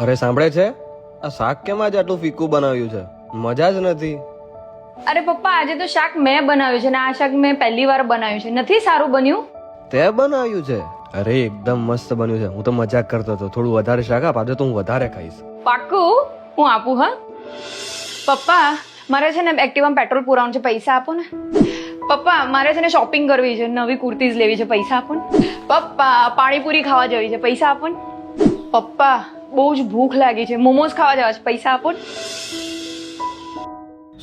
અરે સાંભળે છે, આ શાક કેમ આજે આટલું ફીકું બનાવ્યું છે? મજા જ નથી. અરે પપ્પા, આજે તો શાક મેં બનાવ્યું છે ને આ શાક મેં પહેલી વાર બનાવ્યું છે. નથી સારું બન્યું? તે બનાવ્યું છે? અરે એકદમ મસ્ત બન્યું છે. હું તો મજાક કરતો હતો. થોડું વધારે શાક આપ, આજે તો હું વધારે ખાઈશ. પાક્કું? હું આપું. હા પપ્પા, મારે છે ને એક્ટિવામાં પેટ્રોલ પુરાવાનું છે, પૈસા આપો ને. પપ્પા, મારે છે ને શોપિંગ કરવી છે, નવી કુર્તીઝ લેવી છે, પૈસા આપો ને. પપ્પા, પાણીપુરી ખાવા જવી છે, પૈસા આપો ને. પપ્પા, બહુ જ ભૂખ લાગી છે, મોમોઝ ખાવા જવા છે, પૈસા આપો ને.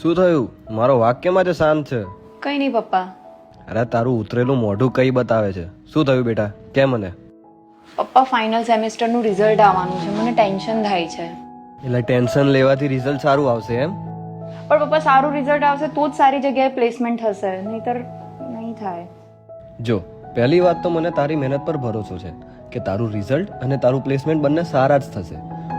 શું થયું? મારો વાક કેમ આજે શાંત છે? કઈ નહીં પપ્પા. અરે તારું ઉતરેલું મોઢું કઈ બતાવે છે? શું થયું બેટા? કે મને. પપ્પા, ફાઇનલ સેમેસ્ટરનું રિઝલ્ટ આવવાનું છે, મને ટેન્શન થાય છે. એટલે ટેન્શન લેવાથી રિઝલ્ટ સારું આવશે એમ? પણ પપ્પા, સારું રિઝલ્ટ આવશે તો જ સારી જગ્યાએ પ્લેસમેન્ટ થશે, નહીતર નહીં થાય. જો, પહેલી વાત તો મને તારી મહેનત પર ભરોસો છે કે તારું રિઝલ્ટ અને તારું પ્લેસમેન્ટ બંને સારા જ થશે.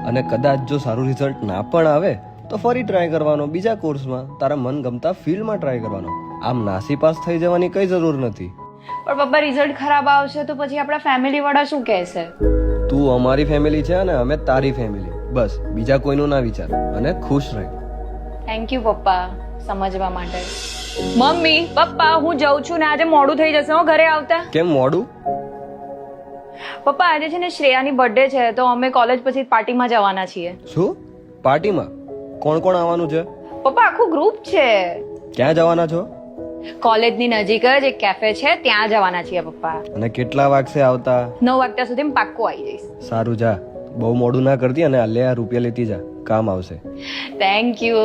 અને કદાચ જો સારું રિઝલ્ટ ના પણ આવે તો ફરી ટ્રાય કરવાનો, બીજા કોર્સમાં તારા મનગમતા ફિલ્ડમાં ટ્રાય કરવાનો. આમ નાસી પાસ થઈ જવાની કઈ જરૂર નથી. પણ પપ્પા, રિઝલ્ટ ખરાબ આવશે તો પછી આપણા ફેમિલી વાળા શું કહેશે? તું અમારી ફેમિલી છે અને અમે તારી ફેમિલી, બસ બીજા કોઈનું ના વિચાર અને ખુશ રહે. થેન્ક યુ પપ્પા, સમજવા માટે. મમ્મી, પપ્પા, હું જઉં છું ને આજે મોડું થઈ જશે હો ઘરે આવતા. કેમ મોડું? પપ્પા, આજે છે ને શ્રેયાની બર્થડે છે તો અમે કોલેજ પછી પાર્ટીમાં જવાના છીએ. શું? પાર્ટીમાં? કોણ કોણ આવવાનું છે? પપ્પા, આખું ગ્રુપ છે. ક્યાં જવાના છો? કોલેજની નજીક જ એક કેફે છે, ત્યાં જવાના છીએ પપ્પા. અને કેટલા વાગશે આવતા? 9 વાગ્યા સુધી પાક્કું આવી જઈશ. સારું, જા. બહુ મોડું ના કરતી અને લે આ રૂપિયા લેતી જા, કામ આવશે. Thank you.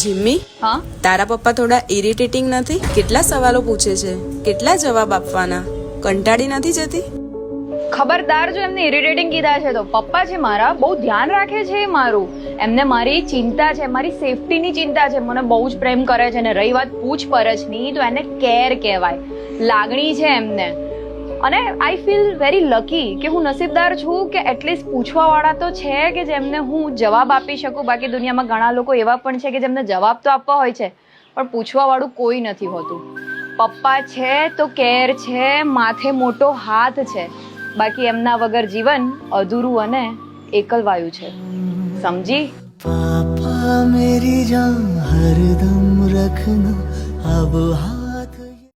જીમ્મી, હા તારા પપ્પા થોડા ઇરિટેટિંગ નથી? કેટલા સવાલો પૂછે છે, કેટલા જવાબ આપવાના? કંટાળી નથી જતી? ખબરદાર જો એમને ઇરિટેટિંગ કીધા છે તો. પપ્પા છે મારા, બહુ ધ્યાન રાખે છે મારું. એમને મારી ચિંતા છે, મારી સેફટીની ચિંતા છે. મને બહુ જ પ્રેમ કરે છે. અને રહી વાત પૂછપરછની તો એને કેર કહેવાય, લાગણી છે એમને. અને આઈ ફીલ વેરી લકી કે હું નસીબદાર છું કે એટલીસ્ટ પૂછવા વાળા તો છે કે જેમને હું જવાબ આપી શકું. બાકી દુનિયામાં ઘણા લોકો એવા પણ છે કે જેમને જવાબ તો આપવા હોય છે પણ પૂછવા વાળું કોઈ નથી હોતું. પપ્પા છે તો કેર છે, માથે મોટો હાથ છે. બાકી એમના વગર જીવન અધૂરું અને એકલવાયું છે. સમજી? पापा मेरी जान हरदम रखना अब